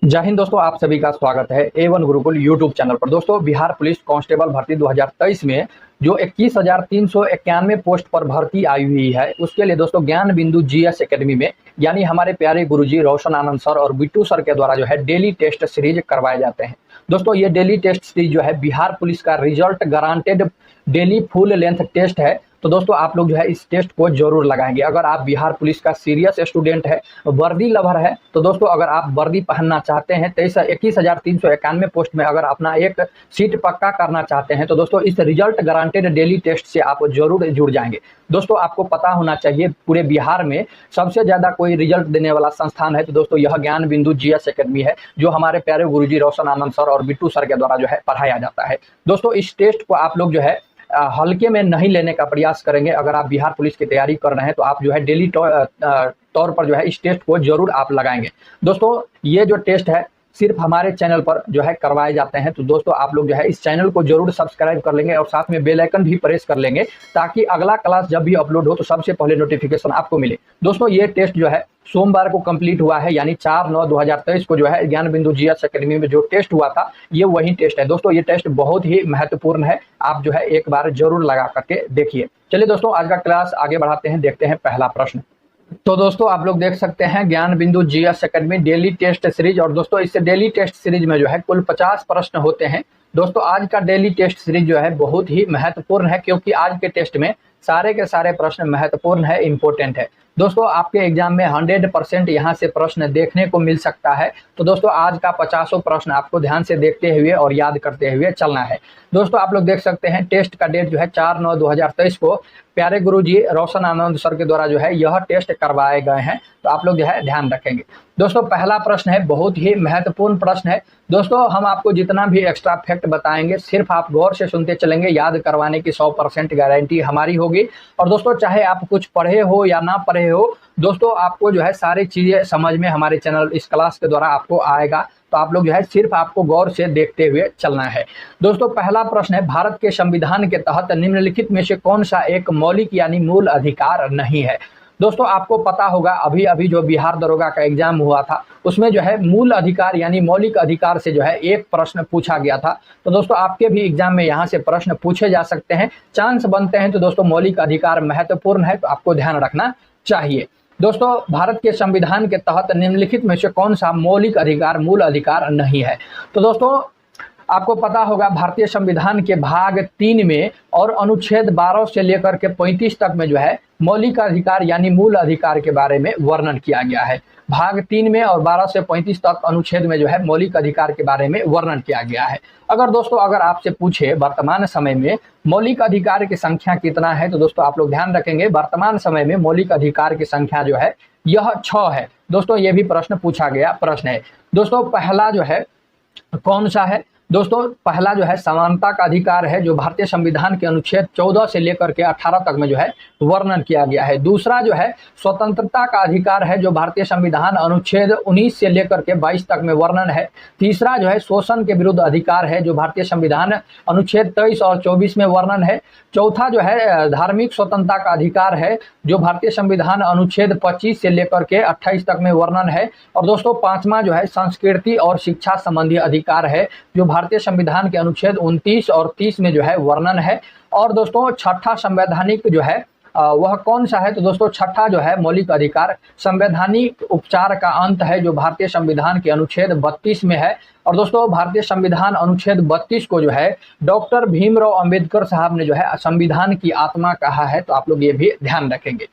जय हिंद दोस्तों, आप सभी का स्वागत है A1 गुरुकुल यूट्यूब चैनल पर। दोस्तों, बिहार पुलिस कांस्टेबल भर्ती 2023 में जो 21,391 पोस्ट पर भर्ती आई हुई है, उसके लिए दोस्तों ज्ञान बिंदु जीएस एकेडमी में यानी हमारे प्यारे गुरुजी रोशन आनंद सर और बिट्टू सर के द्वारा जो है डेली टेस्ट सीरीज करवाए जाते हैं। दोस्तों, ये डेली टेस्ट सीरीज जो है बिहार पुलिस का result guaranteed daily full length test है। तो दोस्तों, आप लोग जो है इस टेस्ट को जरूर लगाएंगे। अगर आप बिहार पुलिस का सीरियस स्टूडेंट है, वर्दी लवर है, तो दोस्तों अगर आप वर्दी पहनना चाहते हैं 21,391 पोस्ट में अगर अपना एक सीट पक्का करना चाहते हैं, तो दोस्तों इस रिजल्ट गारंटेड डेली टेस्ट से आप जरूर जुड़ जाएंगे। दोस्तों, आपको पता होना चाहिए पूरे बिहार में सबसे ज्यादा कोई रिजल्ट देने वाला संस्थान है, तो दोस्तों यह ज्ञान बिंदु जीएस एकेडमी है, जो हमारे प्यारे गुरुजी रोशन आनंद सर और बिट्टू सर के द्वारा जो है पढ़ाया जाता है। दोस्तों, इस टेस्ट को आप लोग जो है हल्के में नहीं लेने का प्रयास करेंगे। अगर आप बिहार पुलिस की तैयारी कर रहे हैं तो आप जो है डेली तौर पर जो है इस टेस्ट को जरूर आप लगाएंगे। दोस्तों, ये जो टेस्ट है सिर्फ हमारे चैनल पर जो है करवाए जाते हैं, तो दोस्तों आप लोग जो है इस चैनल को जरूर सब्सक्राइब कर लेंगे और साथ में बेल आइकन भी प्रेस कर लेंगे, ताकि अगला क्लास जब भी अपलोड हो तो सबसे पहले नोटिफिकेशन आपको मिले। दोस्तों, ये टेस्ट जो है सोमवार को कंप्लीट हुआ है, यानी 4/9/2023 को जो है ज्ञान बिंदु जीएस एकेडमी में जो टेस्ट हुआ था, ये वही टेस्ट है। दोस्तों, ये टेस्ट बहुत ही महत्वपूर्ण है, आप जो है एक बार जरूर लगा करके देखिए। चलिए दोस्तों, आज का क्लास आगे बढ़ाते हैं, देखते हैं पहला प्रश्न। तो दोस्तों, आप लोग देख सकते हैं Gyan Bindu GS academy daily test series, और दोस्तों इससे डेली टेस्ट सीरीज में जो है कुल 50 प्रश्न होते हैं। दोस्तों, आज का डेली टेस्ट सीरीज जो है बहुत ही महत्वपूर्ण है, क्योंकि आज के टेस्ट में सारे के सारे प्रश्न महत्वपूर्ण है, इंपॉर्टेंट है। दोस्तों, आपके एग्जाम में 100% यहाँ से प्रश्न देखने को मिल सकता है। तो दोस्तों, आज का 50 प्रश्न आपको ध्यान से देखते हुए और याद करते हुए चलना है। दोस्तों, आप लोग देख सकते हैं टेस्ट का डेट जो है 4/9/2023 को प्यारे गुरुजी रोशन आनंद सर के द्वारा जो है यह टेस्ट करवाए गए हैं, तो आप लोग जो है ध्यान रखेंगे। दोस्तों, पहला प्रश्न है, बहुत ही महत्वपूर्ण प्रश्न है। दोस्तों, हम आपको जितना भी एक्स्ट्रा फैक्ट बताएंगे सिर्फ आप गौर से सुनते चलेंगे, याद करवाने की 100% गारंटी हमारी होगी। और दोस्तों, चाहे आप कुछ पढ़े हो या ना पढ़े हो, दोस्तों आपको जो है सारी चीजें समझ में हमारे चैनल इस क्लास के द्वारा आपको आएगा। तो आप लोग जो है सिर्फ आपको गौर से देखते हुए चलना है। दोस्तों, पहला प्रश्न है, भारत के संविधान के तहत निम्नलिखित में से कौन सा एक मौलिक यानी मूल अधिकार नहीं है। दोस्तों, आपको पता होगा अभी अभी जो बिहार दरोगा का एग्जाम हुआ था, उसमें जो है मूल अधिकार यानी मौलिक अधिकार से जो है एक प्रश्न पूछा गया था। तो दोस्तों, आपके भी एग्जाम में यहाँ से प्रश्न पूछे जा सकते हैं, चांस बनते हैं। तो दोस्तों, मौलिक अधिकार महत्वपूर्ण है, तो आपको ध्यान रखना चाहिए। दोस्तों, भारत के संविधान के तहत निम्नलिखित में से कौन सा मौलिक अधिकार मूल अधिकार नहीं है। तो दोस्तों, आपको पता होगा भारतीय संविधान के भाग 3 में और अनुच्छेद 12 से लेकर के 35 तक में जो है मौलिक अधिकार यानी मूल अधिकार के बारे में वर्णन किया गया है। भाग 3 में और 12 से 35 तक अनुच्छेद में जो है मौलिक अधिकार के बारे में वर्णन किया गया है। अगर दोस्तों अगर आपसे पूछे वर्तमान समय में मौलिक अधिकार की संख्या कितना है, तो दोस्तों आप लोग ध्यान रखेंगे वर्तमान समय में मौलिक अधिकार की संख्या जो है यह 6 है। दोस्तों, ये भी प्रश्न पूछा गया प्रश्न है। दोस्तों, पहला जो है कौन सा है। दोस्तों, पहला जो है समानता का अधिकार है, जो भारतीय संविधान के अनुच्छेद 14 से लेकर के 18 तक में जो है वर्णन किया गया है। दूसरा जो है स्वतंत्रता का अधिकार है, जो भारतीय संविधान अनुच्छेद 19 से लेकर के 22 तक में वर्णन है। तीसरा जो है शोषण के विरुद्ध अधिकार है, जो भारतीय संविधान अनुच्छेद 23 और 24 में वर्णन है। चौथा जो है धार्मिक स्वतंत्रता का अधिकार है, जो भारतीय संविधान अनुच्छेद 25 से लेकर के 28 तक में वर्णन है। और दोस्तों, पांचवा जो है संस्कृति और शिक्षा संबंधी अधिकार है, जो भारतीय संविधान के अनुच्छेद 29 और 30 में जो है वर्णन है। और दोस्तों, छठा संवैधानिक जो है वह कौन सा है। तो दोस्तों, छठा जो है मौलिक अधिकार संवैधानिक उपचार का अंत है, जो भारतीय संविधान के अनुच्छेद 32 में है। और दोस्तों, भारतीय संविधान अनुच्छेद 32 को जो है डॉक्टर भीमराव अंबेडकर साहब ने जो है संविधान की आत्मा कहा है, तो आप लोग ये भी ध्यान रखेंगे।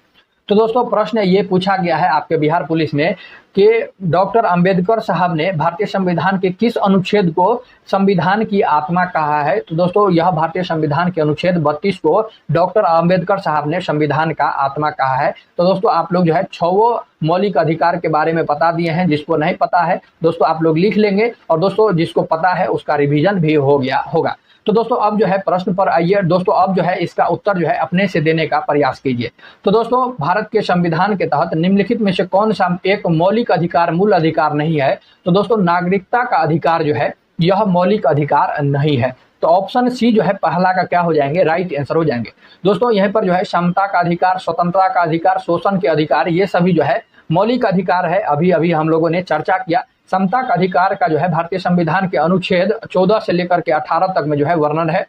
तो दोस्तों, प्रश्न ये पूछा गया है आपके बिहार पुलिस में कि डॉक्टर अंबेडकर साहब ने भारतीय संविधान के किस अनुच्छेद को संविधान की आत्मा कहा है। तो दोस्तों, यह भारतीय संविधान के अनुच्छेद 32 को डॉक्टर अंबेडकर साहब ने संविधान का आत्मा कहा है। तो दोस्तों, आप लोग जो है 6 मौलिक अधिकार के बारे में बता दिए हैं। जिसको नहीं पता है दोस्तों आप लोग लिख लेंगे, और दोस्तों जिसको पता है उसका रिवीजन भी हो गया होगा। तो दोस्तों, अब जो है प्रश्न पर आइए। दोस्तों, अब जो है इसका उत्तर जो है अपने से देने का प्रयास कीजिए। तो दोस्तों, भारत के संविधान के तहत निम्नलिखित में से कौन सा एक मौलिक अधिकार मूल अधिकार नहीं है। तो दोस्तों, नागरिकता का अधिकार जो है यह मौलिक अधिकार नहीं है। तो ऑप्शन सी जो है पहला का क्या हो जाएंगे, राइट आंसर हो जाएंगे। दोस्तों, यहाँ पर जो है समता का अधिकार, स्वतंत्रता का अधिकार, शोषण के अधिकार, ये सभी जो है मौलिक अधिकार है। अभी अभी हम लोगों ने चर्चा किया समता का अधिकार का जो है भारतीय संविधान के अनुच्छेद 14 से लेकर के 18 तक में जो है वर्णन है।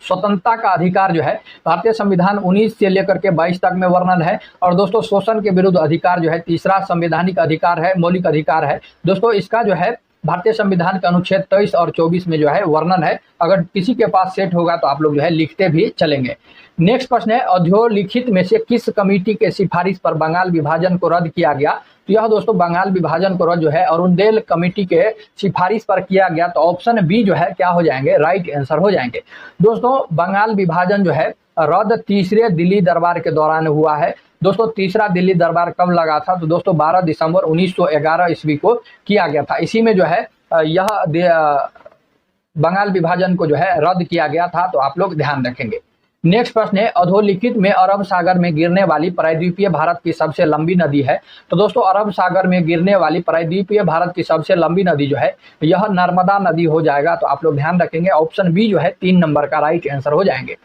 स्वतंत्रता का अधिकार जो है भारतीय संविधान 19 से लेकर के 22 तक में वर्णन है। और दोस्तों शोषण के विरुद्ध अधिकार जो है तीसरा संवैधानिक अधिकार है, मौलिक अधिकार है। दोस्तों इसका जो है भारतीय संविधान के अनुच्छेद 23 और 24 में जो है वर्णन है। अगर किसी के पास सेट होगा तो आप लोग जो है लिखते भी चलेंगे। नेक्स्ट प्रश्न है, अधोलिखित में से किस कमेटी के सिफारिश पर बंगाल विभाजन को रद्द किया गया? तो यह दोस्तों बंगाल विभाजन को रद्द जो है अरुणदेल कमेटी के सिफारिश पर किया गया। तो ऑप्शन बी जो है क्या हो जाएंगे, राइट आंसर हो जाएंगे। दोस्तों बंगाल विभाजन जो है रद्द तीसरे दिल्ली दरबार के दौरान हुआ है। दोस्तों तीसरा दिल्ली दरबार कब लगा था? तो दोस्तों 12 दिसंबर 1911 ईस्वी को किया गया था। इसी में जो है यह बंगाल विभाजन को जो है रद्द किया गया था। तो आप लोग ध्यान रखेंगे। नेक्स्ट प्रश्न है, अधोलिखित में अरब सागर में गिरने वाली प्रायद्वीपीय भारत की सबसे लंबी नदी है। तो दोस्तों अरब सागर में गिरने वाली प्रायद्वीपीय भारत की सबसे लंबी नदी जो है यह नर्मदा नदी हो जाएगा। तो आप लोग ध्यान रखेंगे, ऑप्शन बी जो है 3 नंबर का राइट आंसर हो जाएंगे।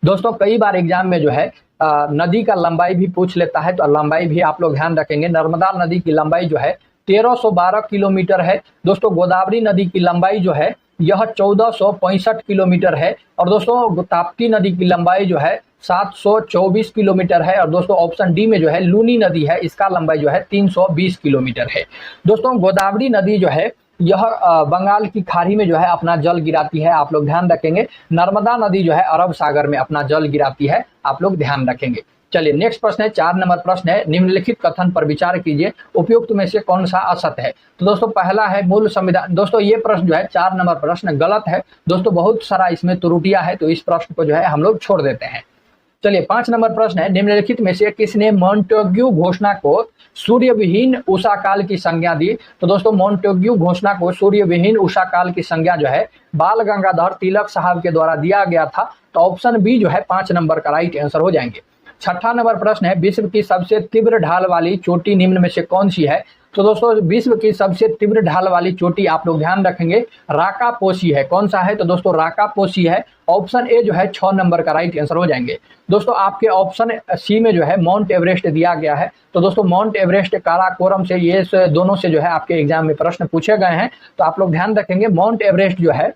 दोस्तों कई बार एग्जाम में जो है नदी का लंबाई भी पूछ लेता है, तो लंबाई भी आप लोग ध्यान रखेंगे। नर्मदा नदी की लंबाई जो है 1312 किलोमीटर है। दोस्तों गोदावरी नदी की लंबाई जो है यह 1465 किलोमीटर है। और दोस्तों ताप्ती नदी की लंबाई जो है 724 किलोमीटर है। और दोस्तों ऑप्शन डी में जो है लूनी नदी है, इसका लंबाई जो है 320 किलोमीटर है। दोस्तों गोदावरी नदी जो है यह बंगाल की खाड़ी में जो है अपना जल गिराती है, आप लोग ध्यान रखेंगे। नर्मदा नदी जो है अरब सागर में अपना जल गिराती है, आप लोग ध्यान रखेंगे। चलिए नेक्स्ट प्रश्न है, 4 नंबर प्रश्न है, निम्नलिखित कथन पर विचार कीजिए, उपयुक्त में से कौन सा असत्य है? तो दोस्तों पहला है मूल संविधान। दोस्तों ये प्रश्न जो है 4 नंबर प्रश्न गलत है। दोस्तों बहुत सारा इसमें त्रुटियां है, तो इस प्रश्न को जो है हम लोग छोड़ देते हैं। चलिए 5 नंबर प्रश्न है, निम्नलिखित में से किसने मॉन्टेग्यू घोषणा को सूर्य विहीन उषा काल की संज्ञा दी? तो दोस्तों मॉन्टेग्यू घोषणा को सूर्य विहीन उषा काल की संज्ञा जो है बाल गंगाधर तिलक साहब के द्वारा दिया गया था। तो ऑप्शन बी जो है 5 नंबर का राइट आंसर हो जाएंगे। 6ठा नंबर प्रश्न है, विश्व की सबसे तीव्र ढाल वाली चोटी निम्न में से कौन सी है? तो दोस्तों विश्व की सबसे तीव्र ढाल वाली चोटी आप लोग ध्यान रखेंगे राकापोशी है। कौन सा है? तो दोस्तों राकापोशी है। ऑप्शन ए जो है 6 नंबर का राइट आंसर हो जाएंगे। दोस्तों आपके ऑप्शन सी में जो है माउंट एवरेस्ट दिया गया है। तो दोस्तों माउंट एवरेस्ट, काराकोरम से ये दोनों से जो है आपके एग्जाम में प्रश्न पूछे गए हैं। तो आप लोग ध्यान रखेंगे माउंट एवरेस्ट जो है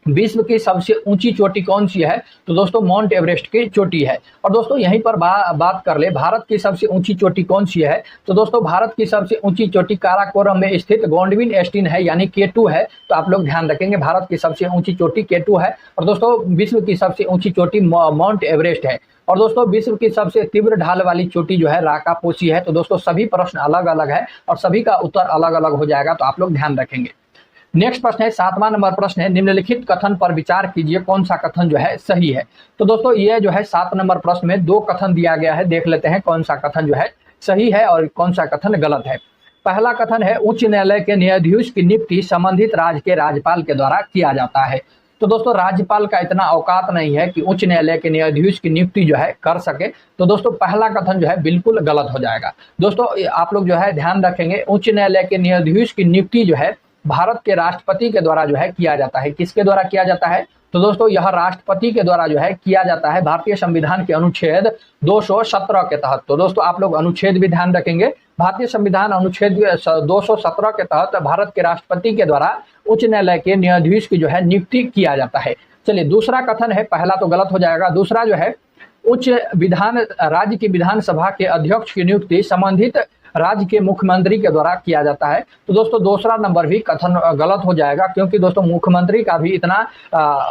विश्व की सबसे ऊंची चोटी कौन सी है? तो दोस्तों माउंट एवरेस्ट की चोटी है। और दोस्तों यहीं पर बात कर ले भारत की सबसे ऊंची चोटी कौन सी है? तो दोस्तों भारत की सबसे ऊंची चोटी काराकोरम में स्थित गॉडविन एस्टीन है, यानी K2 है। तो आप लोग ध्यान रखेंगे भारत की सबसे ऊंची चोटी K2 है। और दोस्तों विश्व की सबसे ऊंची चोटी माउंट एवरेस्ट है। और दोस्तों विश्व की सबसे तीव्र ढाल वाली चोटी जो है राकापोशी है। तो दोस्तों सभी प्रश्न अलग अलग है और सभी का उत्तर अलग अलग हो जाएगा, तो आप लोग ध्यान रखेंगे। नेक्स्ट प्रश्न है, 7वां नंबर प्रश्न है, निम्नलिखित कथन पर विचार कीजिए, कौन सा कथन जो है सही है? तो दोस्तों ये जो है 7 नंबर प्रश्न में 2 कथन दिया गया है, देख लेते हैं कौन सा कथन जो है सही है और कौन सा कथन गलत है। पहला कथन है, उच्च न्यायालय के न्यायाधीश की नियुक्ति संबंधित राज्य के राज्यपाल के द्वारा किया जाता है। तो दोस्तों राज्यपाल का इतना औकात नहीं है कि उच्च न्यायालय के न्यायाधीश की नियुक्ति जो है कर सके। तो दोस्तों पहला कथन जो है बिल्कुल गलत हो जाएगा। दोस्तों आप लोग जो है ध्यान रखेंगे, उच्च न्यायालय के न्यायाधीश की नियुक्ति जो है भारत के राष्ट्रपति के द्वारा जो है किया जाता है। किसके द्वारा किया जाता है? तो दोस्तों यह राष्ट्रपति के द्वारा जो है किया जाता है भारतीय संविधान के अनुच्छेद 217 के तहत। तो दोस्तों आप लोग अनुच्छेद भी ध्यान रखेंगे, भारतीय संविधान अनुच्छेद 217 के तहत भारत के राष्ट्रपति के द्वारा उच्च न्यायालय के न्यायाधीश की जो है नियुक्ति किया जाता है। चलिए दूसरा कथन है, पहला तो गलत हो जाएगा, दूसरा जो है राज्य की विधानसभा के अध्यक्ष की नियुक्ति संबंधित राज्य के मुख्यमंत्री के द्वारा किया जाता है। तो दोस्तों दूसरा नंबर भी कथन गलत हो जाएगा, क्योंकि दोस्तों मुख्यमंत्री का भी इतना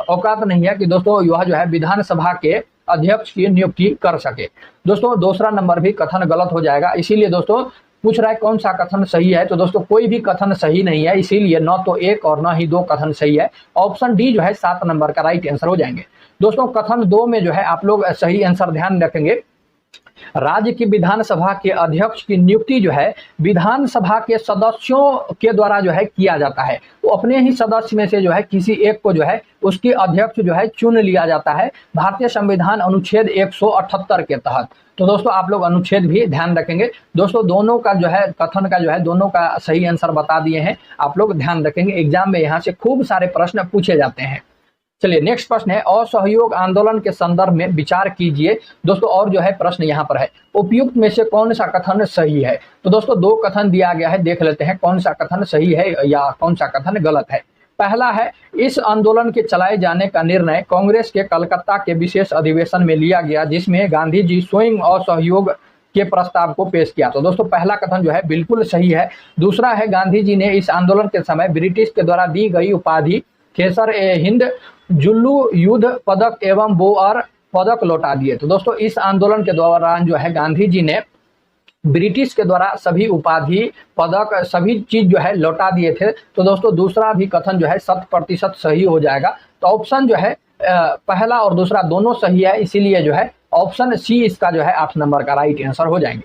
औकात नहीं है कि दोस्तों यह जो है विधानसभा के अध्यक्ष की नियुक्ति कर सके। दोस्तों दूसरा नंबर भी कथन गलत हो जाएगा। इसीलिए दोस्तों पूछ रहा है कौन सा कथन सही है, तो दोस्तों कोई भी कथन सही नहीं है, इसीलिए न तो 1 और न ही 2 कथन सही है। ऑप्शन डी जो है 7 नंबर का राइट आंसर हो जाएंगे। दोस्तों कथन 2 में जो है आप लोग सही आंसर ध्यान रखेंगे, राज्य की विधानसभा के अध्यक्ष की नियुक्ति जो है विधानसभा के सदस्यों के द्वारा जो है किया जाता है। तो अपने ही सदस्य में से जो है किसी एक को जो है उसके अध्यक्ष जो है चुन लिया जाता है भारतीय संविधान अनुच्छेद 178 के तहत। तो दोस्तों आप लोग अनुच्छेद भी ध्यान रखेंगे। दोस्तों दोनों का जो है कथन का जो है दोनों का सही आंसर बता दिए हैं, आप लोग ध्यान रखेंगे। एग्जाम में यहाँ से खूब सारे प्रश्न पूछे जाते हैं। चलिए नेक्स्ट प्रश्न है, असहयोग आंदोलन के संदर्भ में विचार कीजिए। दोस्तों और जो है प्रश्न यहाँ पर है, उपयुक्त में से कौन सा कथन सही है। तो दोस्तों दो कथन दिया गया है, देख लेते हैं कौन सा कथन सही है या कौन सा कथन गलत है। पहला है, इस आंदोलन के चलाए जाने का निर्णय कांग्रेस के कलकत्ता के विशेष अधिवेशन में लिया गया, जिसमें गांधी जी स्वयं असहयोग के प्रस्ताव को पेश किया। तो दोस्तों पहला कथन जो है बिल्कुल सही है। दूसरा है, गांधी जी ने इस आंदोलन के समय ब्रिटिश के द्वारा दी गई उपाधि केसर ए हिंद, जुल्लू युद्ध पदक एवं बोअर पदक लौटा दिए। तो दोस्तों इस आंदोलन के दौरान जो है गांधी जी ने ब्रिटिश के द्वारा सभी उपाधि पदक सभी चीज जो है लौटा दिए थे। तो दोस्तों दूसरा भी कथन जो है 100% सही हो जाएगा। तो ऑप्शन जो है पहला और दूसरा दोनों सही है, इसीलिए जो है ऑप्शन सी इसका जो है 8 नंबर का राइट आंसर हो जाएंगे।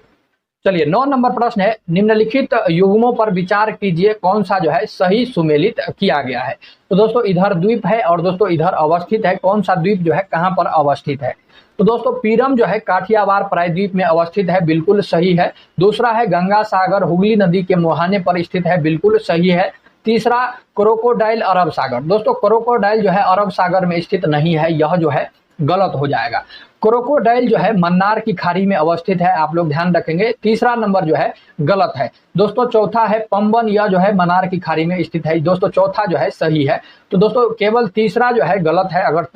चलिए 9 नंबर प्रश्न है, निम्नलिखित युग्मों पर विचार कीजिए, कौन सा जो है सही सुमेलित किया गया है। तो दोस्तों इधर द्वीप है और दोस्तों इधर अवस्थित है, कौन सा द्वीप जो है कहां पर अवस्थित है। तो दोस्तों पीरम जो है काठियावाड़ प्रायद्वीप में अवस्थित है, बिल्कुल सही है। दूसरा है, गंगा सागर हुगली नदी के मुहाने पर स्थित है, बिल्कुल सही है। तीसरा, क्रोकोडाइल अरब सागर। दोस्तों क्रोकोडाइल जो है अरब सागर में स्थित नहीं है, यह जो है गलत हो जाएगा। क्रोकोडाइल जो है मन्नार की खाड़ी में अवस्थित है, आप लोग ध्यान रखेंगे। तीसरा नंबर जो है गलत है। दोस्तों चौथा है पंबन, यह जो है मन्नार की खाड़ी में स्थित है। दोस्तों चौथा जो है सही है। तो दोस्तों केवल तीसरा जो है गलत है। अगर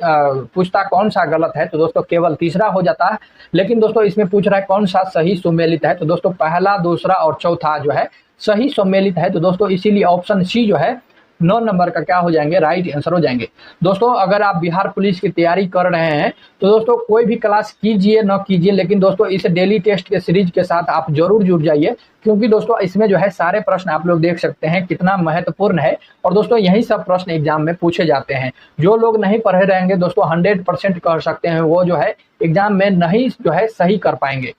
पूछता कौन सा गलत है तो दोस्तों केवल तीसरा हो जाता है, लेकिन दोस्तों इसमें पूछ रहा है कौन सा सही सुमेलित है। तो दोस्तों पहला, दूसरा और चौथा जो है सही सम्मिलित है। तो दोस्तों इसीलिए ऑप्शन सी जो है 9 नंबर का क्या हो जाएंगे, राइट आंसर हो जाएंगे। दोस्तों अगर आप बिहार पुलिस की तैयारी कर रहे हैं तो दोस्तों कोई भी क्लास कीजिए न कीजिए, लेकिन दोस्तों इस डेली टेस्ट के सीरीज के साथ आप जरूर जुड़ जाइए, क्योंकि दोस्तों इसमें जो है सारे प्रश्न आप लोग देख सकते हैं कितना महत्वपूर्ण है। और दोस्तों यही सब प्रश्न एग्जाम में पूछे जाते हैं। जो लोग नहीं पढ़े रहेंगे दोस्तों 100% कह सकते हैं वो जो है एग्जाम में नहीं जो है सही कर पाएंगे।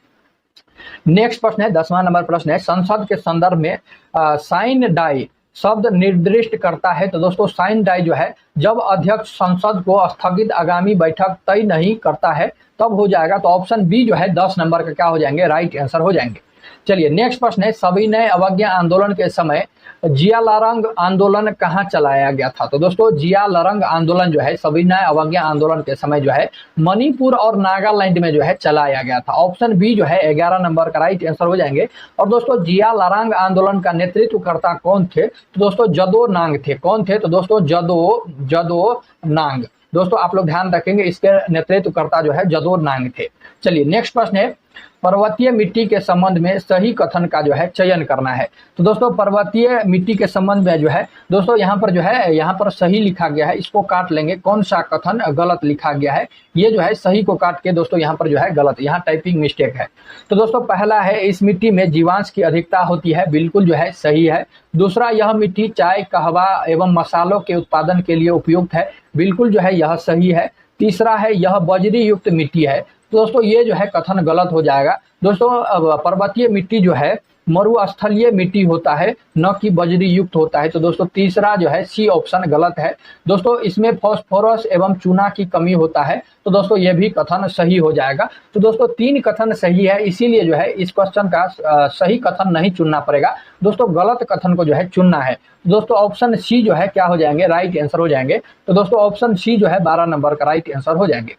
नेक्स्ट प्रश्न है, 10वां नंबर प्रश्न है, संसद के संदर्भ में साइन डाई शब्द निर्दिष्ट करता है। तो दोस्तों साइन डाई जो है जब अध्यक्ष संसद को स्थगित आगामी बैठक तय नहीं करता है तब हो जाएगा। तो ऑप्शन बी जो है 10 नंबर का क्या हो जाएंगे, राइट आंसर हो जाएंगे। चलिए नेक्स्ट प्रश्न है, सविनय अवज्ञा आंदोलन के समय जिया लारंग आंदोलन कहाँ चलाया गया था। तो दोस्तों जिया लारंग आंदोलन जो है सविनय अवज्ञा आंदोलन के समय जो है मणिपुर और नागालैंड में जो है चलाया गया था। ऑप्शन बी जो है 11 नंबर का राइट आंसर हो जाएंगे। और दोस्तों जिया लारंग आंदोलन का नेतृत्वकर्ता कौन थे। तो दोस्तों जदो नांग थे। कौन थे। तो दोस्तों जदो नांग। दोस्तों आप लोग ध्यान रखेंगे इसके नेतृत्वकर्ता जो है जदो नांग थे। चलिए नेक्स्ट प्रश्न है, पर्वतीय मिट्टी के संबंध में सही कथन का जो है चयन करना है। तो दोस्तों पर्वतीय मिट्टी के संबंध में जो है दोस्तों यहाँ पर जो है यहाँ पर सही लिखा गया है, इसको काट लेंगे। कौन सा कथन गलत लिखा गया है, ये जो है सही को काट के दोस्तों यहाँ पर जो है गलत, यहाँ टाइपिंग मिस्टेक है। तो दोस्तों पहला है, इस मिट्टी में जीवांश की अधिकता होती है, बिल्कुल जो है सही है। दूसरा, यह मिट्टी चाय कहवा एवं मसालों के उत्पादन के लिए उपयुक्त है, बिल्कुल जो है यह सही है। तीसरा है, यह बजरी युक्त मिट्टी है। तो दोस्तों ये जो है कथन गलत हो जाएगा। दोस्तों पर्वतीय मिट्टी जो है मरुस्थलीय मिट्टी होता है, न कि बजरी युक्त होता है। तो दोस्तों तीसरा जो है सी ऑप्शन गलत है। दोस्तों इसमें फास्फोरस एवं चूना की कमी होता है। तो दोस्तों ये भी कथन सही हो जाएगा। तो दोस्तों 3 कथन सही है, इसीलिए जो है इस क्वेश्चन का सही कथन नहीं चुनना पड़ेगा दोस्तों, गलत कथन को जो है चुनना है। दोस्तों ऑप्शन सी जो है क्या हो जाएंगे, राइट आंसर हो जाएंगे। तो दोस्तों ऑप्शन सी जो है 12 नंबर का राइट आंसर हो जाएंगे।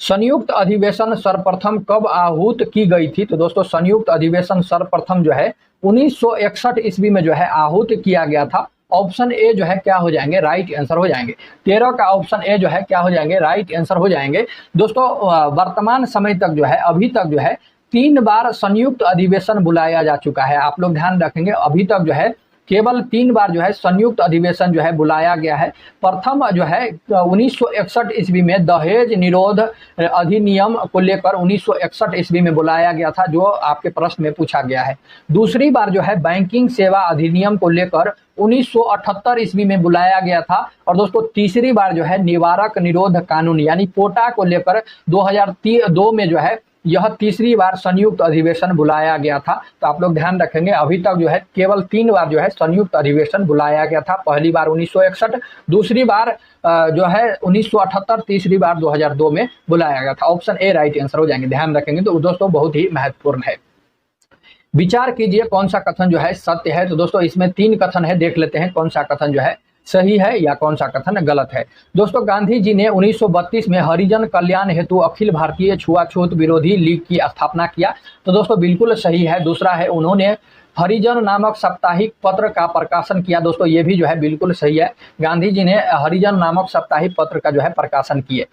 संयुक्त अधिवेशन सर्वप्रथम कब आहूत की गई थी। तो दोस्तों संयुक्त अधिवेशन सर्वप्रथम जो है 1961 ईस्वी में जो है आहूत किया गया था। ऑप्शन ए जो है क्या हो जाएंगे, राइट आंसर हो जाएंगे। 13 का ऑप्शन ए जो है क्या हो जाएंगे, राइट आंसर हो जाएंगे। दोस्तों वर्तमान समय तक जो है अभी तक जो है 3 बार संयुक्त अधिवेशन बुलाया जा चुका है। आप लोग ध्यान रखेंगे अभी तक जो है केवल 3 बार जो है संयुक्त अधिवेशन जो है बुलाया गया है। प्रथम जो है 1961 ईस्वी में दहेज निरोध अधिनियम को लेकर 1961 ईस्वी में बुलाया गया था, जो आपके प्रश्न में पूछा गया है। दूसरी बार जो है बैंकिंग सेवा अधिनियम को लेकर 1978 ईस्वी में बुलाया गया था। और दोस्तों तीसरी बार जो है निवारक निरोध कानून यानी पोटा को लेकर 2002 में जो है यह तीसरी बार संयुक्त अधिवेशन बुलाया गया था। तो आप लोग ध्यान रखेंगे अभी तक जो है केवल 3 बार जो है संयुक्त अधिवेशन बुलाया गया था। पहली बार 1961, दूसरी बार जो है 1978, तीसरी बार 2002 में बुलाया गया था। ऑप्शन ए राइट आंसर हो जाएंगे, ध्यान रखेंगे। तो दोस्तों बहुत ही महत्वपूर्ण है। विचार कीजिए कौन सा कथन जो है सत्य है। तो दोस्तों इसमें 3 कथन है, देख लेते हैं कौन सा कथन जो है सही है या कौन सा कथन गलत है। दोस्तों गांधी जी ने 1932 में हरिजन कल्याण हेतु अखिल भारतीय छुआछूत विरोधी लीग की स्थापना किया। तो दोस्तों बिल्कुल सही है। दूसरा है उन्होंने हरिजन नामक साप्ताहिक पत्र का प्रकाशन किया। दोस्तों ये भी जो है बिल्कुल सही है, गांधी जी ने हरिजन नामक साप्ताहिक पत्र का जो है प्रकाशन किए।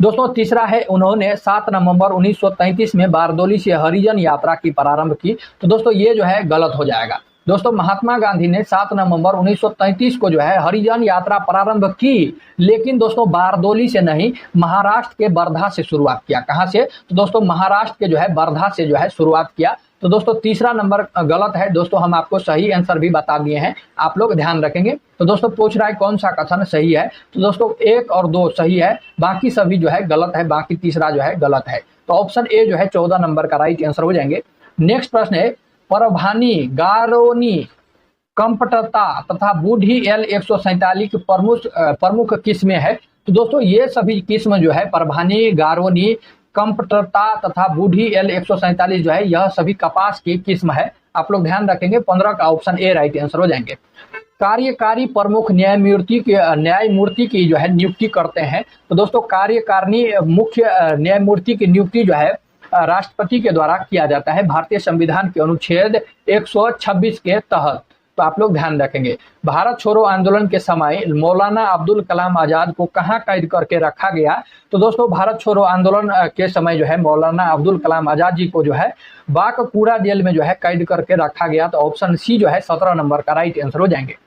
दोस्तों तीसरा है उन्होंने 7 नवंबर 1933 में बारदोली से हरिजन यात्रा की प्रारंभ की। तो दोस्तों ये जो है गलत हो जाएगा। दोस्तों महात्मा गांधी ने 7 नवंबर 1933 को जो है हरिजन यात्रा प्रारंभ की, लेकिन दोस्तों बारदोली से नहीं, महाराष्ट्र के वर्धा से शुरुआत किया। कहां से? तो दोस्तों महाराष्ट्र के जो है वर्धा से जो है शुरुआत किया। तो दोस्तों तीसरा नंबर गलत है। दोस्तों हम आपको सही आंसर भी बता दिए हैं, आप लोग ध्यान रखेंगे। तो दोस्तों पूछ रहा है कौन सा कथन सही है। तो दोस्तों 1 और 2 सही है, बाकी सभी जो है गलत है, बाकी तीसरा जो है गलत है। तो ऑप्शन ए जो है 14 नंबर का राइट आंसर हो जाएंगे। नेक्स्ट प्रश्न है परभानी, गारोनी, कंपटता तथा बूढ़ी एल 147 की प्रमुख किस्में है। तो दोस्तों ये सभी किस्म जो है परभानी, गारोनी, कंपटता तथा बूढ़ी एल 147 जो है यह सभी कपास की किस्म है। आप लोग ध्यान रखेंगे, 15 का ऑप्शन ए राइट आंसर हो जाएंगे। कार्यकारी प्रमुख न्यायमूर्ति की जो है नियुक्ति करते हैं। तो दोस्तों कार्यकारिणी मुख्य न्यायमूर्ति की नियुक्ति जो है राष्ट्रपति के द्वारा किया जाता है भारतीय संविधान के अनुच्छेद 126 के तहत। तो आप लोग ध्यान रखेंगे। भारत छोड़ो आंदोलन के समय मौलाना अब्दुल कलाम आजाद को कहां कैद करके रखा गया? तो दोस्तों भारत छोड़ो आंदोलन के समय जो है मौलाना अब्दुल कलाम आजाद जी को जो है बांकुड़ा जेल में जो है कैद करके रखा गया। तो ऑप्शन सी जो है 17 नंबर का राइट आंसर हो जाएंगे।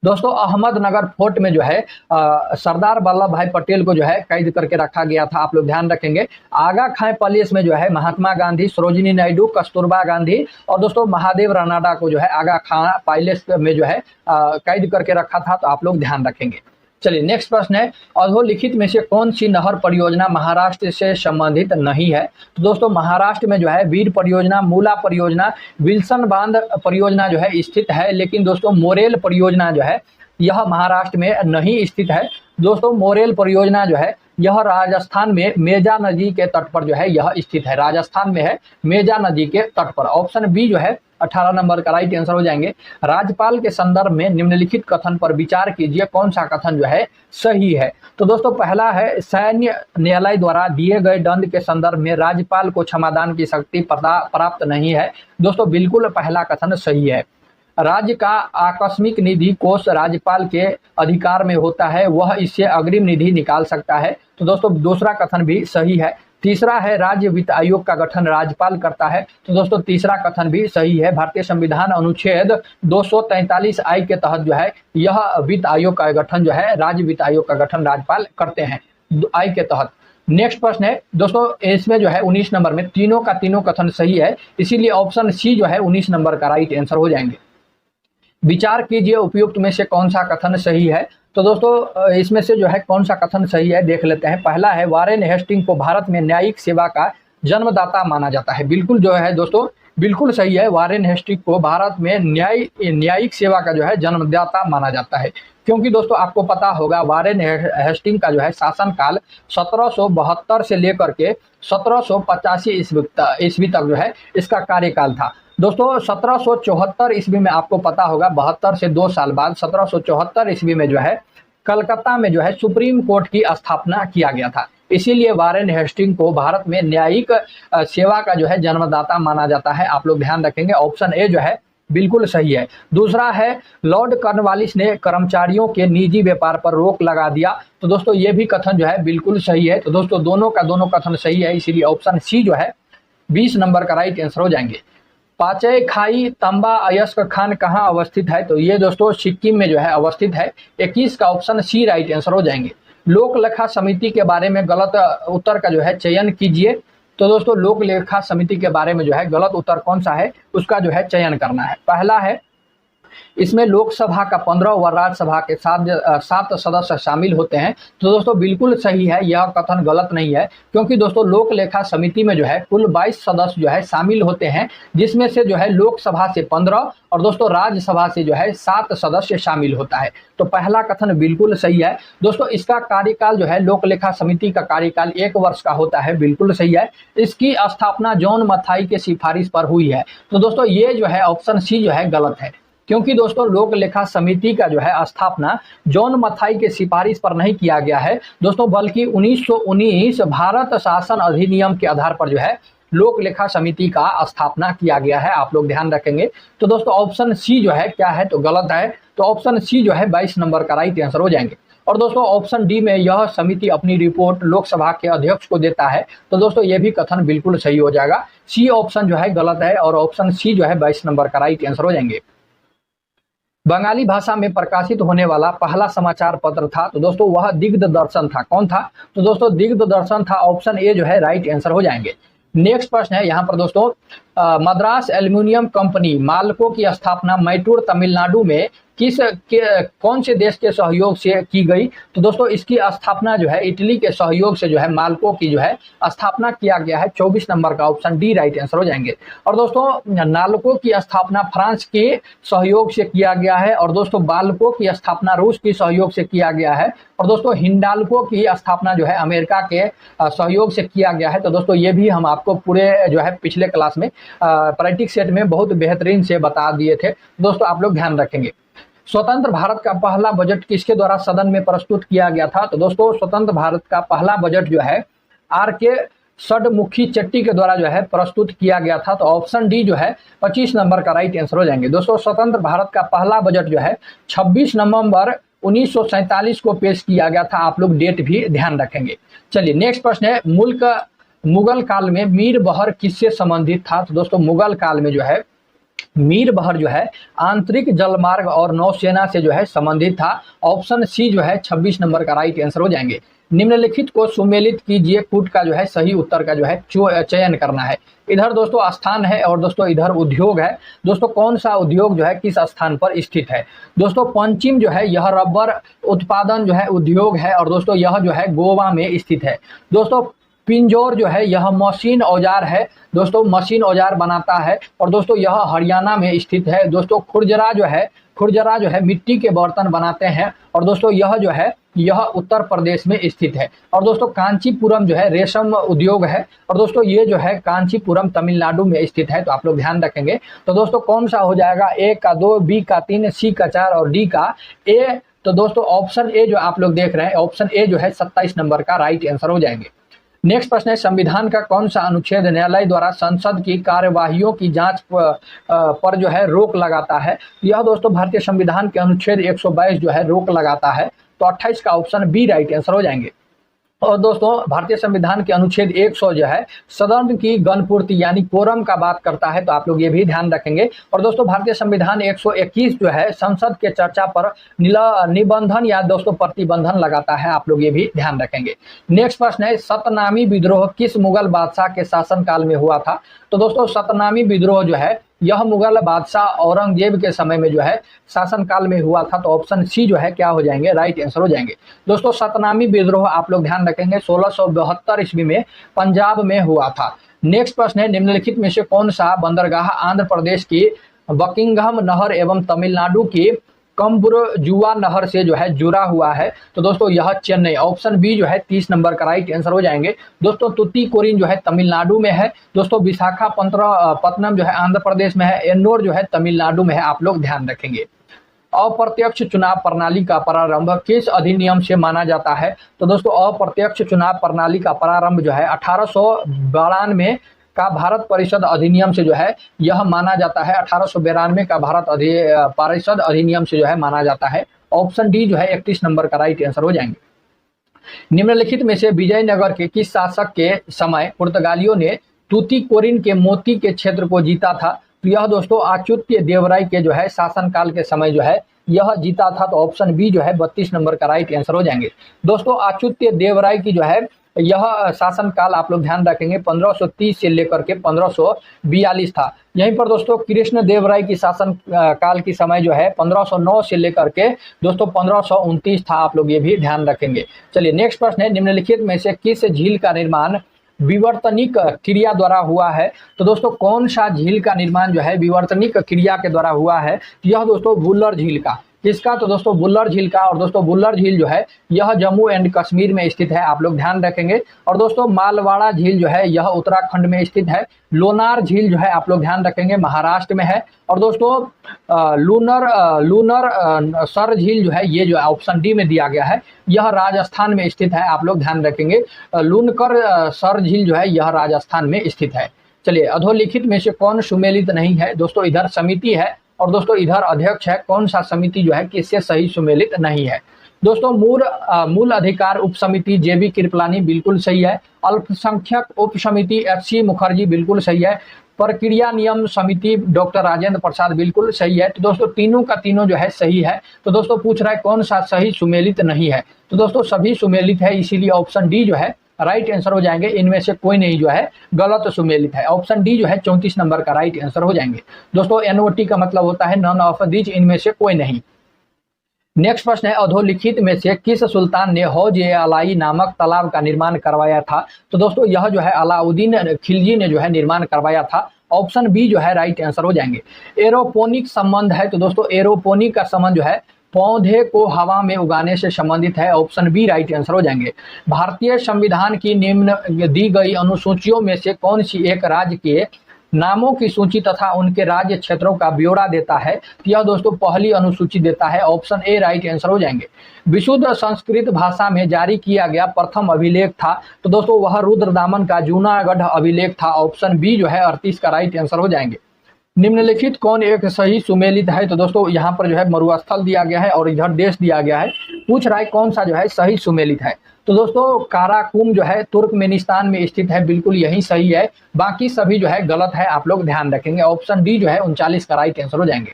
दोस्तों अहमदनगर फोर्ट में जो है सरदार वल्लभ भाई पटेल को जो है कैद करके रखा गया था। आप लोग ध्यान रखेंगे। आगा खां पैलेस में जो है महात्मा गांधी, सरोजिनी नायडू, कस्तूरबा गांधी और दोस्तों महादेव रानाडा को जो है आगा खां पैलेस में जो है कैद करके रखा था। तो आप लोग ध्यान रखेंगे। चलिए नेक्स्ट प्रश्न है अधोलिखित में से कौन सी नहर परियोजना महाराष्ट्र से संबंधित नहीं है? तो दोस्तों महाराष्ट्र में जो है वीर परियोजना, मूला परियोजना, विल्सन बांध परियोजना जो है स्थित है, लेकिन दोस्तों मोरेल परियोजना जो है यह महाराष्ट्र में नहीं स्थित है। दोस्तों मोरेल परियोजना जो है यह राजस्थान में मेजा नदी के तट पर जो है यह स्थित है। राजस्थान में है, मेजा नदी के तट पर। ऑप्शन बी जो है 18 नंबर का राइट आंसर हो जाएंगे। राज्यपाल के संदर्भ में निम्नलिखित कथन पर विचार कीजिए, कौन सा कथन जो है सही है? तो दोस्तों पहला है सैन्य न्यायालय द्वारा दिए गए दंड के संदर्भ में राज्यपाल को क्षमादान की शक्ति प्राप्त नहीं है। दोस्तों बिल्कुल पहला कथन सही है। राज्य का आकस्मिक निधि कोष राज्यपाल के अधिकार में होता है, वह इससे अग्रिम निधि निकाल सकता है। तो दोस्तों दूसरा कथन भी सही है। तीसरा है राज्य वित्त आयोग का गठन राज्यपाल करता है। तो दोस्तों तीसरा कथन भी सही है। भारतीय संविधान अनुच्छेद 243 आई के तहत जो है यह वित्त आयोग का गठन जो है राज्य वित्त आयोग का गठन राज्यपाल करते हैं आई के तहत। नेक्स्ट प्रश्न है दोस्तों इसमें जो है 19 नंबर में तीनों का तीनों कथन सही है, इसीलिए ऑप्शन सी जो है 19 नंबर का राइट आंसर हो जाएंगे। विचार कीजिए उपयुक्त में से कौन सा कथन सही है? तो दोस्तों इसमें से जो है कौन सा कथन सही है देख लेते हैं। पहला है वारेन हेस्टिंग को भारत में न्यायिक सेवा का जन्मदाता माना जाता है। बिल्कुल जो है दोस्तों बिल्कुल सही है। वारेन हेस्टिंग को भारत में न्यायिक सेवा का जो है जन्मदाता माना जाता है, क्योंकि दोस्तों आपको पता होगा वारेन हेस्टिंग का जो है शासनकाल 1772 से लेकर के 1785 ईस्वी तक जो है इसका कार्यकाल था। दोस्तों 1774 ईस्वी में आपको पता होगा 72 से 2 साल बाद 1774 ईस्वी में जो है कलकत्ता में जो है सुप्रीम कोर्ट की स्थापना किया गया था। इसीलिए वारेन हेस्टिंग को भारत में न्यायिक सेवा का जो है जन्मदाता माना जाता है। आप लोग ध्यान रखेंगे। ऑप्शन ए जो है बिल्कुल सही है। दूसरा है लॉर्ड कॉर्नवालिस ने कर्मचारियों के निजी व्यापार पर रोक लगा दिया। तो दोस्तों ये भी कथन जो है बिल्कुल सही है। तो दोस्तों दोनों का दोनों कथन सही है, इसीलिए ऑप्शन सी जो है 20 नंबर का राइट आंसर हो जाएंगे। पाचय खाई तंबा अयस्क खान कहाँ अवस्थित है? तो ये दोस्तों सिक्किम में जो है अवस्थित है। 21 का ऑप्शन सी राइट आंसर हो जाएंगे। लोक लेखा समिति के बारे में गलत उत्तर का जो है चयन कीजिए। तो दोस्तों लोक लेखा समिति के बारे में जो है गलत उत्तर कौन सा है उसका जो है चयन करना है। पहला है इसमें लोकसभा का 15 व राज्यसभा के 7 सदस्य शामिल होते हैं। तो दोस्तों बिल्कुल सही है, यह कथन गलत नहीं है, क्योंकि दोस्तों लोक लेखा समिति में जो है कुल 22 सदस्य जो है शामिल होते हैं, जिसमें से जो है लोकसभा से 15 और दोस्तों राज्यसभा से जो है 7 सदस्य शामिल होता है। तो पहला कथन बिल्कुल सही है। दोस्तों इसका कार्यकाल जो है लोक लेखा समिति का कार्यकाल 1 वर्ष का होता है, बिल्कुल सही है। इसकी स्थापना जॉन मथाई के सिफारिश पर हुई है। तो दोस्तों ये जो है ऑप्शन सी जो है गलत है। क्योंकि दोस्तों लोक लेखा समिति का जो है स्थापना जॉन मथाई के सिफारिश पर नहीं किया गया है दोस्तों, बल्कि 1919 भारत शासन अधिनियम के आधार पर जो है लोक लेखा समिति का स्थापना किया गया है। आप लोग ध्यान रखेंगे। तो दोस्तों ऑप्शन सी जो है क्या है, तो गलत है। तो ऑप्शन सी जो है 22 नंबर का राइट आंसर हो जाएंगे। और दोस्तों ऑप्शन डी में यह समिति अपनी रिपोर्ट लोकसभा के अध्यक्ष को देता है, तो दोस्तों ये भी कथन बिल्कुल सही हो जाएगा। सी ऑप्शन जो है गलत है और ऑप्शन सी जो है 22 नंबर का राइट आंसर हो जाएंगे। बंगाली भाषा में प्रकाशित होने वाला पहला समाचार पत्र था, तो दोस्तों वह दिग्दर्शन था। कौन था, तो दोस्तों दिग्दर्शन था। ऑप्शन ए जो है राइट आंसर हो जाएंगे। नेक्स्ट प्रश्न है यहाँ पर दोस्तों, मद्रास एल्युमिनियम कंपनी माल्को की स्थापना मैटूर तमिलनाडु में कौन से देश के सहयोग से की गई, तो दोस्तों इसकी स्थापना जो है इटली के सहयोग से जो है माल्को की जो है स्थापना किया गया है। 24 नंबर का ऑप्शन डी राइट आंसर हो जाएंगे। और दोस्तों नाल्को की स्थापना फ्रांस के सहयोग से किया गया है और दोस्तों बाल्को की स्थापना रूस के सहयोग से किया गया है और दोस्तों हिंडाल्को की स्थापना जो है अमेरिका के सहयोग से किया गया है। तो दोस्तों ये भी हम आपको पूरे जो है पिछले क्लास में प्रैक्टिस सेट में बहुत बेहतरीन से बता दिए थे। दोस्तों आप लोग ध्यान रखेंगे। स्वतंत्र भारत का पहला बजट किसके द्वारा सदन में प्रस्तुत किया गया था, तो दोस्तों स्वतंत्र भारत का पहला बजट जो है आर.के. षडमुखी चट्टी के द्वारा जो है प्रस्तुत किया गया था। तो ऑप्शन डी जो है 25 नंबर का राइट आंसर हो जाएंगे। दोस्तों स्वतंत्र भारत का पहला बजट जो है 26 नवंबर 1947 को पेश किया गया था। आप लोग डेट भी ध्यान रखेंगे। चलिए नेक्स्ट प्रश्न है, मुगल काल में मीर बहर किससे संबंधित था, तो दोस्तों मुगल काल में जो है मीर बहर जो है आंतरिक जलमार्ग और नौसेना से जो है संबंधित था। ऑप्शन सी जो है 26 नंबर का राइट आंसर हो जाएंगे। निम्नलिखित को सुमेलित कीजिए, कूट का जो है सही उत्तर का जो है चयन करना है। इधर दोस्तों स्थान है और दोस्तों इधर उद्योग है। दोस्तों कौन सा उद्योग जो है किस स्थान पर स्थित है, दोस्तों पंचिम जो है यह रबर उत्पादन जो है उद्योग है और दोस्तों यह जो है गोवा में स्थित है। दोस्तों पिंजौर जो है यह मशीन औजार है, दोस्तों मशीन औजार बनाता है और दोस्तों यह हरियाणा में स्थित है। दोस्तों खुरजरा जो है मिट्टी के बर्तन बनाते हैं और दोस्तों यह जो है यह उत्तर प्रदेश में स्थित है। और दोस्तों कांचीपुरम जो है रेशम उद्योग है और दोस्तों ये जो है कांचीपुरम तमिलनाडु में स्थित है। तो आप लोग ध्यान रखेंगे। तो दोस्तों कौन सा हो जाएगा, ए का 2, बी का 3, सी का 4 और डी का ए। तो दोस्तों ऑप्शन ए जो आप लोग देख रहे हैं, ऑप्शन ए जो है 27 नंबर का राइट आंसर हो जाएंगे। नेक्स्ट प्रश्न है, संविधान का कौन सा अनुच्छेद न्यायालय द्वारा संसद की कार्यवाहियों की जांच पर जो है रोक लगाता है। यह दोस्तों भारतीय संविधान के अनुच्छेद 122 जो है रोक लगाता है। तो 28 का ऑप्शन बी राइट आंसर हो जाएंगे। और दोस्तों भारतीय संविधान के अनुच्छेद 100 जो है सदन की गणपूर्ति यानी कोरम का बात करता है। तो आप लोग ये भी ध्यान रखेंगे। और दोस्तों भारतीय संविधान 121 जो है संसद के चर्चा पर निबंधन या दोस्तों प्रतिबंधन लगाता है। आप लोग ये भी ध्यान रखेंगे। नेक्स्ट प्रश्न है, सतनामी विद्रोह किस मुगल बादशाह के शासनकाल में हुआ था। तो दोस्तों सतनामी विद्रोह जो है यह मुगल बादशाह औरंगजेब के समय में जो है शासनकाल में हुआ था। तो ऑप्शन सी जो है क्या हो जाएंगे, राइट आंसर हो जाएंगे। दोस्तों सतनामी विद्रोह आप लोग ध्यान रखेंगे 1672 ईस्वी में पंजाब में हुआ था। नेक्स्ट प्रश्न है, निम्नलिखित में से कौन सा बंदरगाह आंध्र प्रदेश की बकिंघम नहर एवं तमिलनाडु की कम्बुरजुआ नहर से जो है जुड़ा हुआ है। तो दोस्तों यह चेन्नई, ऑप्शन बी जो है 30 नंबर का राइट आंसर हो जाएंगे। दोस्तों तुतीकोरिन जो है तमिलनाडु में है। दोस्तों विशाखापत्तनम जो है आंध्र प्रदेश में है। एन्नोर जो है तमिलनाडु में है। आप लोग ध्यान रखेंगे। अप्रत्यक्ष चुनाव प्रणाली का प्रारंभ किस अधिनियम से माना जाता है। तो दोस्तों अप्रत्यक्ष चुनाव प्रणाली का प्रारंभ जो है 1892 का भारत परिषद अधिनियम से जो है यह माना जाता है। 1892 का भारत परिषद अधिनियम से जो है माना जाता है। ऑप्शन डी जो है 31 नंबर का राइट आंसर हो जाएंगे। निम्नलिखित में से विजयनगर के किस शासक के समय पुर्तगालियों ने तूतीकोरिन के मोती के क्षेत्र को जीता था। तो यह दोस्तों अच्युत देवराय के जो है शासनकाल के समय जो है यह जीता था। तो ऑप्शन बी जो है 32 नंबर का राइट आंसर हो जाएंगे। दोस्तों अच्युत देवराय की जो है यह शासनकाल आप लोग ध्यान रखेंगे 1530 से लेकर के 1542 था। यहीं पर दोस्तों कृष्ण देव राय की शासन काल की समय जो है 1509 से लेकर के दोस्तों 1529 था। आप लोग ये भी ध्यान रखेंगे। चलिए नेक्स्ट प्रश्न है, निम्नलिखित में से किस झील का निर्माण विवर्तनिक क्रिया द्वारा हुआ है। तो दोस्तों कौन सा झील का निर्माण जो है विवर्तनिक क्रिया के द्वारा हुआ है। यह दोस्तों वुलर झील का, किसका? तो दोस्तों बुल्लर झील का। और दोस्तों बुल्लर झील जो है यह जम्मू एंड कश्मीर में स्थित है, आप लोग ध्यान रखेंगे। और दोस्तों मालवाड़ा झील जो है यह उत्तराखंड में स्थित है। लोनार झील जो है आप लोग ध्यान रखेंगे महाराष्ट्र में है। और दोस्तों लूनर सर झील जो है ये जो ऑप्शन डी में दिया गया है यह राजस्थान में स्थित है, आप लोग ध्यान रखेंगे। लूनकर सर झील जो है यह राजस्थान में स्थित है। चलिए, अधोलिखित में से कौन सुमेलित नहीं है? दोस्तों इधर समिति है और दोस्तों इधर अध्यक्ष है। कौन सा समिति जो है किससे सही सुमेलित नहीं है? दोस्तों मूल अधिकार उप समिति जेबी कृपलानी बिल्कुल सही है। अल्पसंख्यक उप समिति एच.सी. मुखर्जी बिल्कुल सही है। प्रक्रिया नियम समिति डॉक्टर राजेंद्र प्रसाद बिल्कुल सही है। तो दोस्तों तीनों का तीनों जो है सही है। तो दोस्तों पूछ रहा है कौन सा सही सुमेलित नहीं है? तो दोस्तों सभी सुमेलित है, इसीलिए ऑप्शन डी जो है राइट आंसर हो जाएंगे। इनमें से कोई नहीं जो है गलत सुमेलित है। ऑप्शन डी जो है 34 नंबर का राइट आंसर हो जाएंगे। दोस्तों एनओटी का मतलब होता है नन ऑफ दीज, इनमें से कोई नहीं। नेक्स्ट प्रश्न है अधोलिखित में से किस सुल्तान ने हौज-ए-अलाई नामक तालाब का निर्माण करवाया था? तो दोस्तों यह जो है अलाउद्दीन खिलजी ने जो है निर्माण करवाया था। ऑप्शन बी जो है राइट आंसर हो जाएंगे। एरोपोनिक संबंध है, तो दोस्तों एरोपोनिक का संबंध जो है पौधे को हवा में उगाने से संबंधित है। ऑप्शन बी राइट आंसर हो जाएंगे। भारतीय संविधान की निम्न दी गई अनुसूचियों में से कौन सी एक राज्य के नामों की सूची तथा उनके राज्य क्षेत्रों का ब्यौरा देता है? यह दोस्तों पहली अनुसूची देता है। ऑप्शन ए राइट आंसर हो जाएंगे। विशुद्ध संस्कृत भाषा में जारी किया गया प्रथम अभिलेख था, तो दोस्तों वह रुद्रदामन का जूनागढ़ अभिलेख था। ऑप्शन बी जो है 38 का राइट आंसर हो जाएंगे। निम्नलिखित कौन एक सही सुमेलित है? तो दोस्तों यहाँ पर जो है मरुस्थल दिया गया है और इधर देश दिया गया है। पूछ रहा है कौन सा जो है सही सुमेलित है? तो दोस्तों काराकुम जो है तुर्कमेनिस्तान में स्थित है, बिल्कुल यही सही है। बाकी सभी जो है गलत है, आप लोग ध्यान रखेंगे। ऑप्शन डी जो है 39 का राइट आंसर हो जाएंगे।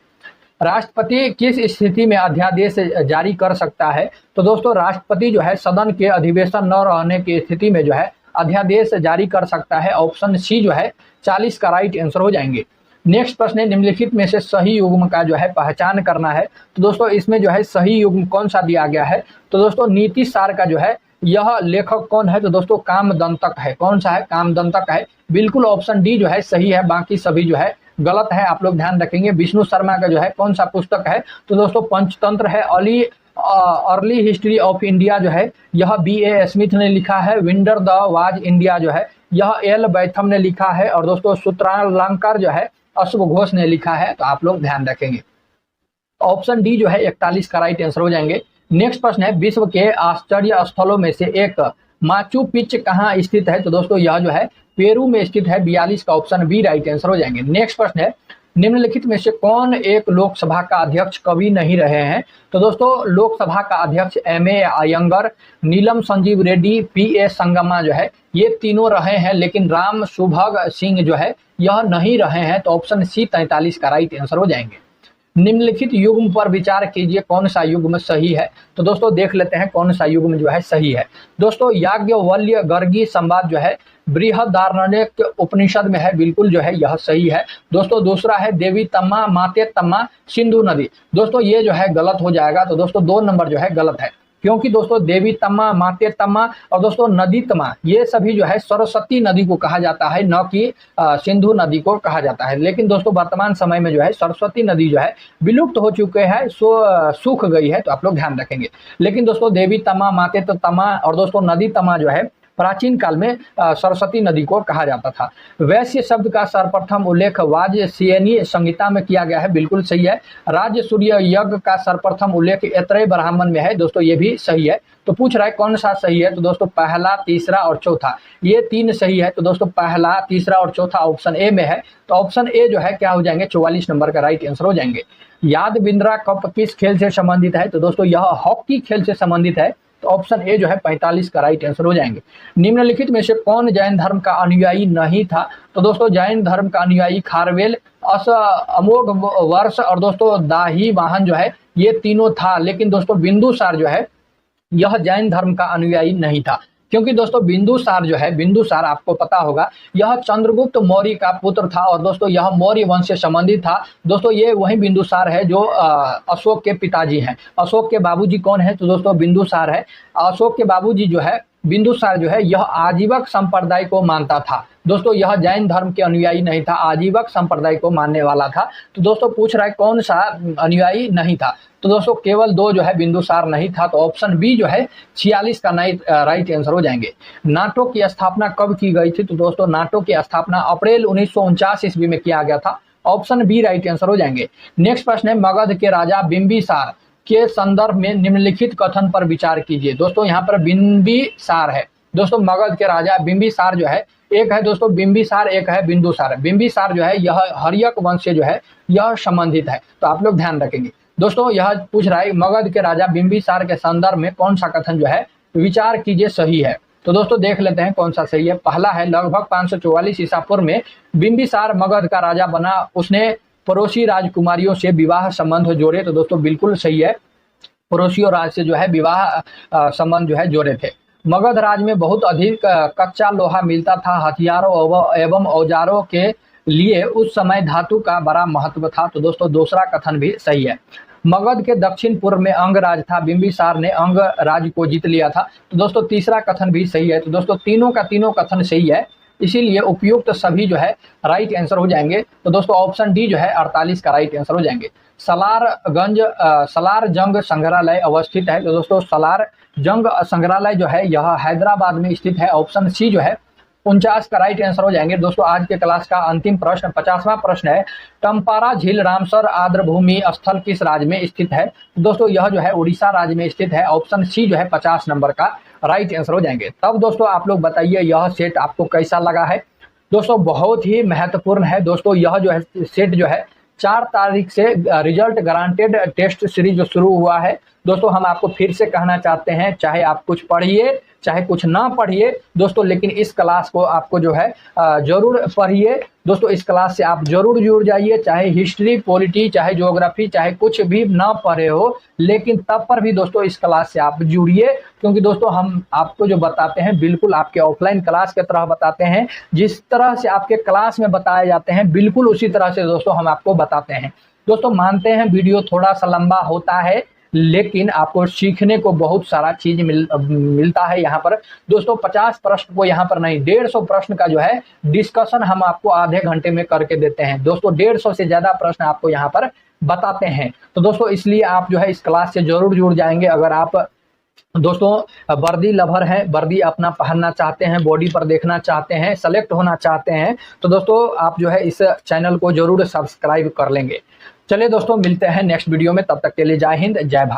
राष्ट्रपति किस स्थिति में अध्यादेश जारी कर सकता है? तो दोस्तों राष्ट्रपति जो है सदन के अधिवेशन न रहने की स्थिति में जो है अध्यादेश जारी कर सकता है। ऑप्शन सी जो है 40 का राइट आंसर हो जाएंगे। नेक्स्ट प्रश्न है निम्नलिखित में से सही युग्म का जो है पहचान करना है। तो दोस्तों इसमें जो है सही युग्म कौन सा दिया गया है? तो दोस्तों नीति सार का जो है यह लेखक कौन है? तो दोस्तों कामदंतक है। कौन सा है? कामदंतक है। बिल्कुल ऑप्शन डी जो है सही है, बाकी सभी जो है गलत है, आप लोग ध्यान रखेंगे। विष्णु शर्मा का जो है कौन सा पुस्तक है? तो दोस्तों पंचतंत्र है। अर्ली हिस्ट्री ऑफ इंडिया जो है यह B.A. स्मिथ ने लिखा है। विंडर द वाज इंडिया जो है यह एल बैथम ने लिखा है। और दोस्तों सूत्रालंकार जो है अश्व घोष ने लिखा है, तो आप लोग ध्यान रखेंगे। ऑप्शन डी जो है 41 का राइट आंसर हो जाएंगे। नेक्स्ट प्रश्न है विश्व के आश्चर्य स्थलों में से एक माचू पिच्चू कहाँ स्थित है? तो दोस्तों यह जो है पेरू में स्थित है। 42 का ऑप्शन बी राइट आंसर हो जाएंगे। नेक्स्ट प्रश्न है निम्नलिखित में से कौन एक लोकसभा का अध्यक्ष कभी नहीं रहे हैं? तो दोस्तों लोकसभा का अध्यक्ष M.A. अयंगर, नीलम संजीव रेड्डी, P.A. संगमा जो है ये तीनों रहे हैं, लेकिन राम सुभग सिंह जो है यह नहीं रहे हैं। तो ऑप्शन सी 43 का राइट आंसर हो जाएंगे। निम्नलिखित युग्म पर विचार कीजिए, कौन सा युग्म सही है? तो दोस्तों देख लेते हैं कौन सा युग्म जो है सही है। दोस्तों याज्ञवल्क्य गर्गी संवाद जो है बृहदारण्यक उपनिषद में है, बिल्कुल जो है यह सही है। दोस्तों दूसरा है देवी तम्मा माते तम्मा सिंधु नदी। दोस्तों ये जो है गलत हो जाएगा, तो दोस्तों 2 नंबर जो है गलत है, क्योंकि दोस्तों देवी तम्मा माते तम्मा और दोस्तों नदी तम्मा ये सभी जो है सरस्वती नदी को कहा जाता है, न कि सिंधु नदी को कहा जाता है। लेकिन दोस्तों वर्तमान समय में जो है सरस्वती नदी जो है विलुप्त हो चुके हैं, सूख गई है, तो आप लोग ध्यान रखेंगे। लेकिन दोस्तों देवी तम्मा माते तम्मा और दोस्तों नदी तम्मा जो है प्राचीन काल में सरस्वती नदी को कहा जाता था। वैश्य शब्द का सर्वप्रथम उल्लेख वाजसेयनी संहिता में किया गया है, बिल्कुल सही है। राज्य सूर्य यज्ञ का सर्वप्रथम उल्लेख ऐतरेय ब्राह्मण में है, दोस्तों ये भी सही है। तो पूछ रहा है कौन सा सही है? तो दोस्तों पहला, तीसरा और चौथा ये 3 सही है। तो दोस्तों पहला, तीसरा और चौथा ऑप्शन ए में है। तो ऑप्शन ए जो है क्या हो जाएंगे? 44 नंबर का राइट आंसर हो जाएंगे। याद बिंद्रा कप किस खेल से संबंधित है? तो दोस्तों यह हॉकी खेल से संबंधित है। तो ऑप्शन ए जो है 45 का राइट आंसर हो जाएंगे। निम्नलिखित में से कौन जैन धर्म का अनुयायी नहीं था? तो दोस्तों जैन धर्म का अनुयायी खारवेल, अमोघ वर्ष और दोस्तों दाही वाहन जो है ये तीनों था। लेकिन दोस्तों बिंदुसार जो है यह जैन धर्म का अनुयायी नहीं था, क्योंकि दोस्तों बिंदुसार जो है, बिंदुसार आपको पता होगा यह चंद्रगुप्त मौर्य का पुत्र था और दोस्तों यह मौर्य वंश से संबंधित था। दोस्तों ये वही बिंदुसार है जो अशोक के पिताजी हैं। अशोक के बाबूजी कौन है? तो दोस्तों बिंदुसार है। अशोक के बाबूजी जो है बिंदुसार जो है यह आजीवक संप्रदाय को मानता था। दोस्तों यह जैन धर्म के अनुयायी नहीं था, आजीवक संप्रदाय को मानने वाला था। तो दोस्तों पूछ रहा है कौन सा अनुयायी नहीं था, तो दोस्तों केवल 2 जो है बिंदुसार नहीं था, तो ऑप्शन बी जो है 46 का राइट आंसर हो जाएंगे। नाटो की स्थापना कब की गई थी, तो दोस्तों नाटो की स्थापना अप्रैल 1949 ईस्वी में किया गया था, ऑप्शन बी राइट आंसर हो जाएंगे। नेक्स्ट प्रश्न है, मगध के राजा बिंबिसार के संदर्भ में निम्नलिखित कथन पर विचार कीजिए। दोस्तों यहाँ पर बिंबिसार है, दोस्तों मगध के राजा बिंबिसार जो है, एक है दोस्तों बिंबिसार, एक है बिंदुसार। बिंबिसार जो है यह हर्यक वंश से जो है यह संबंधित है, तो आप लोग ध्यान रखेंगे। दोस्तों यह पूछ रहा है मगध के राजा बिंबिसार के संदर्भ में कौन सा कथन जो है विचार कीजिए सही है। तो दोस्तों देख लेते हैं कौन सा सही है। पहला है, लगभग 544 ईसा पूर्व में बिंबिसार मगध का राजा बना, उसने पड़ोसी राजकुमारियों से विवाह संबंध जोड़े। तो दोस्तों बिल्कुल सही है, पड़ोसियों राज से जो है विवाह संबंध जो है जोड़े थे। मगध राज में बहुत अधिक कच्चा लोहा मिलता था, हथियारों एवं औजारों के लिए उस समय धातु का बड़ा महत्व था। तो दोस्तों दूसरा कथन भी सही है। मगध के दक्षिण पूर्व में अंग राज था, बिंबिसार ने अंग राज को जीत लिया था। तो दोस्तों तीसरा कथन भी सही है। तो दोस्तों तीनों का तीनों कथन सही है, इसीलिए उपयुक्त सभी जो है राइट आंसर हो जाएंगे। तो दोस्तों ऑप्शन डी जो है 48 का राइट आंसर हो जाएंगे। सलार जंग संग्रहालय अवस्थित है। तो दोस्तों सलार जंग संग्रहालय जो है यह हैदराबाद में स्थित है, ऑप्शन सी जो है 49 का राइट आंसर हो जाएंगे। दोस्तों आज के क्लास का अंतिम प्रश्न 50वां प्रश्न है, टम्पारा झील रामसर आर्द्रभूमि स्थल किस राज्य में स्थित है। दोस्तों यह जो है उड़ीसा राज्य में स्थित है, ऑप्शन सी जो है 50 नंबर का राइट आंसर हो जाएंगे। तब दोस्तों आप लोग बताइए यह सेट आपको कैसा लगा है। दोस्तों बहुत ही महत्वपूर्ण है। दोस्तों यह जो है सेट जो है 4 तारीख से रिजल्ट गारंटेड टेस्ट सीरीज जो शुरू हुआ है। दोस्तों हम आपको फिर से कहना चाहते हैं, चाहे आप कुछ पढ़िए चाहे कुछ ना पढ़िए दोस्तों, लेकिन इस क्लास को आपको जो है जरूर पढ़िए दोस्तों। इस क्लास से आप जरूर जुड़ जाइए, चाहे हिस्ट्री, पॉलिटी, चाहे ज्योग्राफी, चाहे कुछ भी ना पढ़े हो, लेकिन तब पर भी दोस्तों इस क्लास से आप जुड़िए, क्योंकि दोस्तों हम आपको जो बताते हैं बिल्कुल आपके ऑफलाइन क्लास के तरह बताते हैं। जिस तरह से आपके क्लास में बताए जाते हैं बिल्कुल उसी तरह से दोस्तों हम आपको बताते हैं। दोस्तों मानते हैं वीडियो थोड़ा सा लंबा होता है, लेकिन आपको सीखने को बहुत सारा चीज मिलता है यहाँ पर। दोस्तों 50 प्रश्न को यहाँ पर नहीं, 150 प्रश्न का जो है डिस्कशन हम आपको आधे घंटे में करके देते हैं दोस्तों। 150 से ज्यादा प्रश्न आपको यहाँ पर बताते हैं। तो दोस्तों इसलिए आप जो है इस क्लास से जरूर जुड़ जाएंगे। अगर आप दोस्तों वर्दी लवर हैं, वर्दी अपना पहनना चाहते हैं, बॉडी पर देखना चाहते हैं, सेलेक्ट होना चाहते हैं, तो दोस्तों आप जो है इस चैनल को जरूर सब्सक्राइब कर लेंगे। चलिए दोस्तों मिलते हैं नेक्स्ट वीडियो में, तब तक के लिए जय हिंद जय भारत।